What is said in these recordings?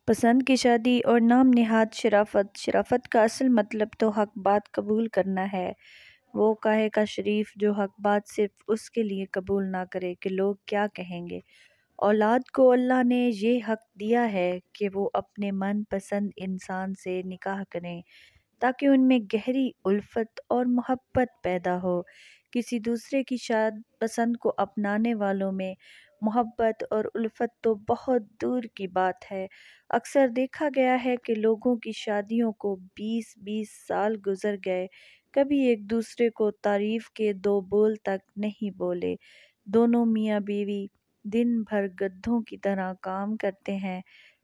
پسند کی شادی اور نام نہاد شرافت۔ شرافت کا اصل مطلب تو حق بات قبول کرنا ہے۔ وہ کاہے کا شریف جو حق بات صرف اس کے لیے قبول نہ کرے کہ لوگ کیا کہیں گے۔ اولاد کو اللہ نے یہ حق دیا ہے کہ وہ اپنے من پسند انسان سے نکاح کریں تاکہ ان میں گہری الفت اور محبت پیدا ہو۔ کسی دوسرے کی پسند کو اپنانے والوں میں محبت اور الفت تو بہت دور کی بات ہے۔ اکثر دیکھا گیا ہے کہ لوگوں کی شادیوں کو 20-20 سال گزر گئے، کبھی ایک دوسرے کو تعریف کے 2 بول تک نہیں بولے۔ دونوں میاں بیوی دن بھر گدھوں کی طرح کام کرتے ہیں،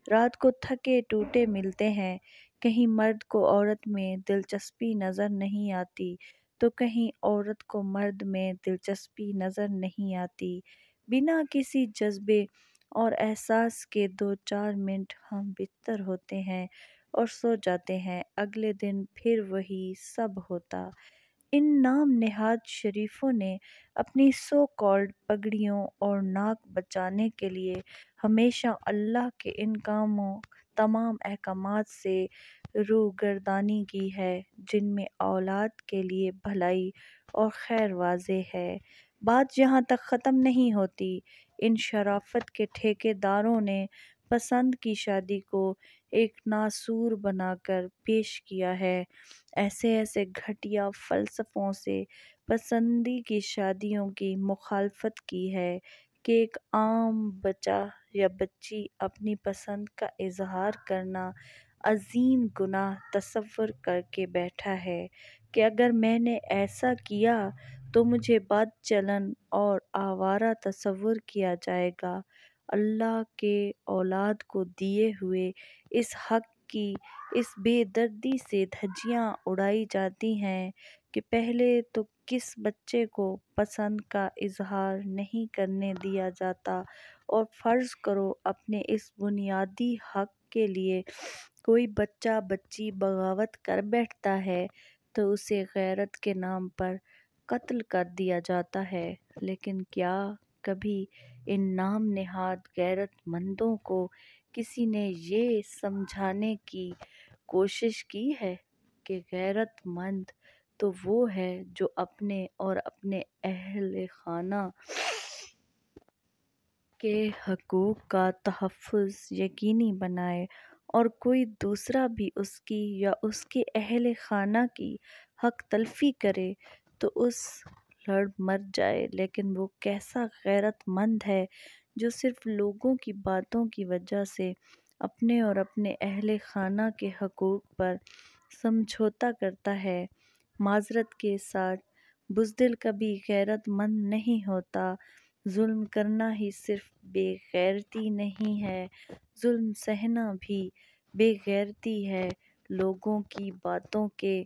رات کو تھکے ٹوٹے ملتے ہیں۔ کہیں مرد کو عورت میں دلچسپی نظر نہیں آتی تو کہیں عورت کو مرد میں دلچسپی نظر نہیں آتی۔ بنا کسی جذبے اور احساس کے 2-4 منٹ ہم بستر ہوتے ہیں اور سو جاتے ہیں، اگلے دن پھر وہی سب ہوتا۔ ان نام نہاد شریفوں نے اپنی سو کالڈ پگڑیوں اور ناک بچانے کے لیے ہمیشہ اللہ کے ان تمام احکامات سے روگردانی کی ہے جن میں اولاد کے لیے بھلائی اور خیر واضح ہے۔ بات یہاں تک ختم نہیں ہوتی۔ ان شرافت کے ٹھیکے داروں نے پسند کی شادی کو ایک ناسور بنا کر پیش کیا ہے۔ ایسے گھٹیا فلسفوں سے پسندی کی شادیوں کی مخالفت کی ہے کہ ایک عام بچہ یا بچی اپنی پسند کا اظہار کرنا عظیم گناہ تصور کر کے بیٹھا ہے کہ اگر میں نے ایسا کیا تو مجھے بد چلن اور آوارہ تصور کیا جائے گا۔ اللہ کے اولاد کو دیے ہوئے اس حق کی اس بے دردی سے دھجیاں اڑائی جاتی ہیں کہ پہلے تو کس بچے کو پسند کا اظہار نہیں کرنے دیا جاتا، اور فرض کرو اپنے اس بنیادی حق کے لیے کوئی بچہ بچی بغاوت کر بیٹھتا ہے تو اسے غیرت کے نام پر قتل کر دیا جاتا ہے۔ لیکن کیا کبھی ان نام نہاد غیرت مندوں کو کسی نے یہ سمجھانے کی کوشش کی ہے کہ غیرت مند تو وہ ہے جو اپنے اور اپنے اہل خانہ کے حقوق کا تحفظ یقینی بنائے، اور کوئی دوسرا بھی اس کی یا اس کے اہل خانہ کی حق تلفی کرے تو اس لڑ مر جائے۔ لیکن وہ کیسا غیرت مند ہے جو صرف لوگوں کی باتوں کی وجہ سے اپنے اور اپنے اہل خانہ کے حقوق پر سمجھوتا کرتا ہے۔ معذرت کے ساتھ بزدل کبھی غیرت مند نہیں ہوتا۔ ظلم کرنا ہی صرف بے غیرتی نہیں ہے، ظلم سہنا بھی بے غیرتی ہے۔ لوگوں کی باتوں کے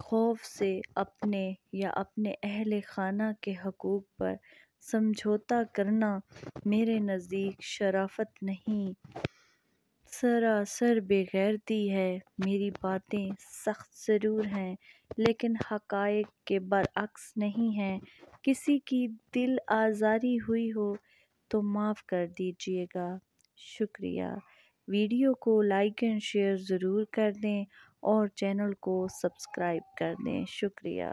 خوف سے اپنے یا اپنے اہل خانہ کے حقوق پر سمجھوتا کرنا میرے نزدیک شرافت نہیں، سراسر بے غیرتی ہے۔ میری باتیں سخت ضرور ہیں لیکن حقائق کے برعکس نہیں ہیں۔ کسی کی دل آزاری ہوئی ہو تو معاف کر دیجیے گا۔ شکریہ۔ ویڈیو کو لائک اینڈ شیئر ضرور کر دیں اور چینل کو سبسکرائب کر دیں۔ شکریہ۔